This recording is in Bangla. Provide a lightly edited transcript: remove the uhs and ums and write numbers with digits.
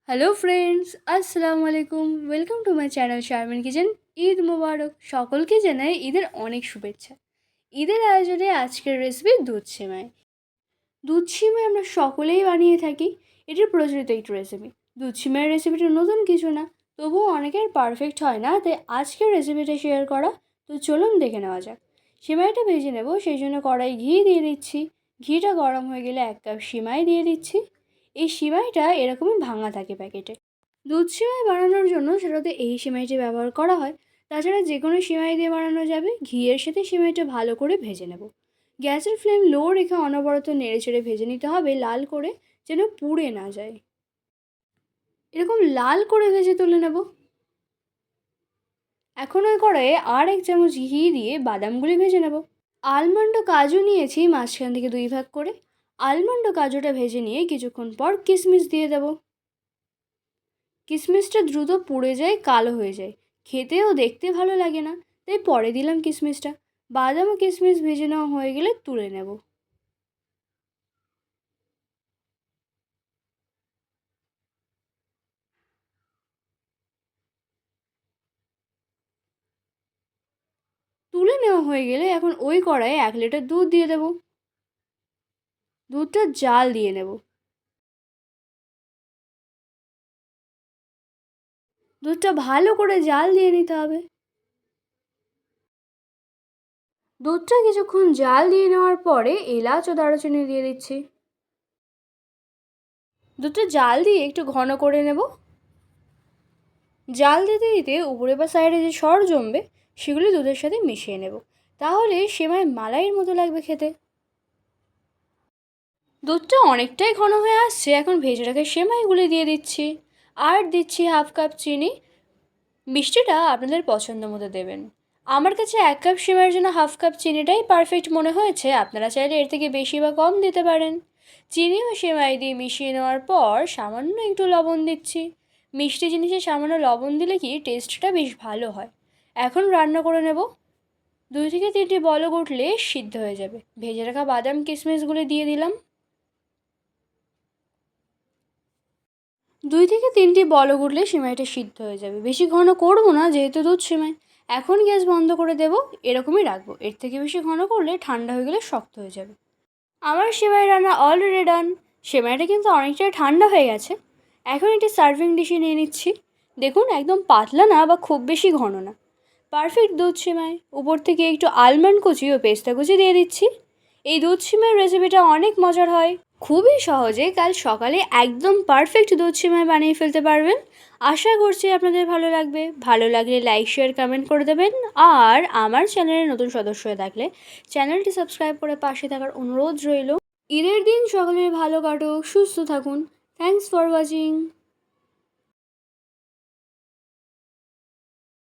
হ্যালো ফ্রেন্ডস, আসসালামু আলাইকুম। Welcome to my channel Sharmin kitchen. Eid মোবারক। সকলকে জানাই ঈদের অনেক শুভেচ্ছা। ঈদের আয়োজনে আজকের রেসিপি দুধ সেমাই। দুধ সেমাই আমরা সকলেই বানিয়ে থাকি। এটির প্রচলিত একটি রেসিপি। দুধ সেমাইয়ের রেসিপিটা নতুন কিছু না, তবুও অনেকের পারফেক্ট হয় না, তাই আজকের রেসিপিটা শেয়ার করা। তো চলুন দেখে নেওয়া যাক। সেমাইটা ভেজে নেব, সেই জন্য কড়াই ঘি দিয়ে দিচ্ছি। ঘিটা গরম হয়ে গেলে 1 কাপ সেমাই দিয়ে দিচ্ছি। এই সেমাইটা এরকমই ভাঙা থাকে প্যাকেটে। দুধ সেমাই বানানোর জন্য সেটাতে এই সেমাইটি ব্যবহার করা হয়। তাছাড়া যে কোনো সেমাই দিয়ে বানানো যাবে। ঘিয়ের সাথে সেমাইটা ভালো করে ভেজে নেব। গ্যাসের ফ্লেম লো রেখে অনবরত নেড়েচেড়ে ভেজে নিতে হবে, লাল করে, যেন পুড়ে না যায়। এরকম লাল করে ভেজে তুলে নেব। এখন ওই কড়াইয়ে আর 1 চামচ ঘি দিয়ে বাদামগুলি ভেজে নেব। আলমন্ড ও কাজু নিয়েছি মাঝখান থেকে 2 ভাগ করে। আলমন্ড ও কাজুটা ভেজে নিয়ে কিছুক্ষণ পর কিশমিশ দিয়ে দেবো। কিশমিশটা দ্রুত পুড়ে যায়, কালো হয়ে যায়, খেতেও দেখতে ভালো লাগে না, তাই পরে দিলাম কিশমিশটা। বাদাম ও কিশমিশ ভেজে নেওয়া হয়ে গেলে তুলে নেব। তুলে নেওয়া হয়ে গেলে এখন ওই কড়াইয়ে 1 লিটার দুধ দিয়ে দেব। দুধটা জাল দিয়ে নেব। দুধটা ভালো করে জাল দিয়ে নিতে হবে। দুধটা কিছুক্ষণ জাল দিয়ে নেওয়ার পরে এলাচ ও দারুচিনি দিয়ে দিচ্ছি। দুধটা জাল দিয়ে একটু ঘন করে নেব। জাল দিতে দিতে উপরে বা সাইডে যে সর জমবে সেগুলি দুধের সাথে মিশিয়ে নেব, তাহলে সেমাই মালাইয়ের মতো লাগবে খেতে। দুধটা অনেকটাই ঘন হয়ে আসছে, এখন ভেজে রাখা সেমাইগুলি দিয়ে দিচ্ছি। আর দিচ্ছি 1/2 কাপ চিনি। মিষ্টিটা আপনাদের পছন্দ মতো দেবেন। আমার কাছে 1 কাপ সেমাইয়ের জন্য 1/2 কাপ চিনিটাই পারফেক্ট মনে হয়েছে, আপনারা চাইলে এর থেকে বেশি বা কম দিতে পারেন। চিনি ও সেমাই দিয়ে মিশিয়ে নেওয়ার পর সামান্য একটু লবণ দিচ্ছি। মিষ্টি জিনিসে সামান্য লবণ দিলে কি টেস্টটা বেশ ভালো হয়। এখন রান্না করে নেব। 2 থেকে 3টি বলক উঠলে সিদ্ধ হয়ে যাবে। ভেজে রাখা বাদাম কিশমিশগুলি দিয়ে দিলাম। 2 থেকে 3টি বলক উঠলে সেমাইটা সিদ্ধ হয়ে যাবে। বেশি ঘন করবো না, যেহেতু দুধ সেমাই। এখন গ্যাস বন্ধ করে দেব, এরকমই রাখবো। এর থেকে বেশি ঘন করলে ঠান্ডা হয়ে গেলে শক্ত হয়ে যাবে। আমার সেমাই রান্না অলরেডি ডান। সেমাইটা কিন্তু অনেকটাই ঠান্ডা হয়ে গেছে। এখন একটি সার্ভিং ডিশে নিয়ে নিচ্ছি। দেখুন, একদম পাতলা না বা খুব বেশি ঘন না, পারফেক্ট দুধ সেমাই। উপর থেকে একটু আলমন্ড কুচি ও পেস্তা কুচি দিয়ে দিচ্ছি। এই দুধ সেমাইয়ের রেসিপিটা অনেক মজার হয়। খুবই সহজে কাল সকালে একদম পারফেক্ট দুধ সেমাই বানিয়ে ফেলতে পারবেন। আশা করছি আপনাদের ভালো লাগবে। ভালো লাগলে লাইক শেয়ার কমেন্ট করে দেবেন। আর আমার চ্যানেলে নতুন সদস্য হয়ে থাকলে চ্যানেলটি সাবস্ক্রাইব করে পাশে থাকার অনুরোধ রইল। ঈদের দিন সকলের ভালো কাটুক, সুস্থ থাকুন। Thanks for watching.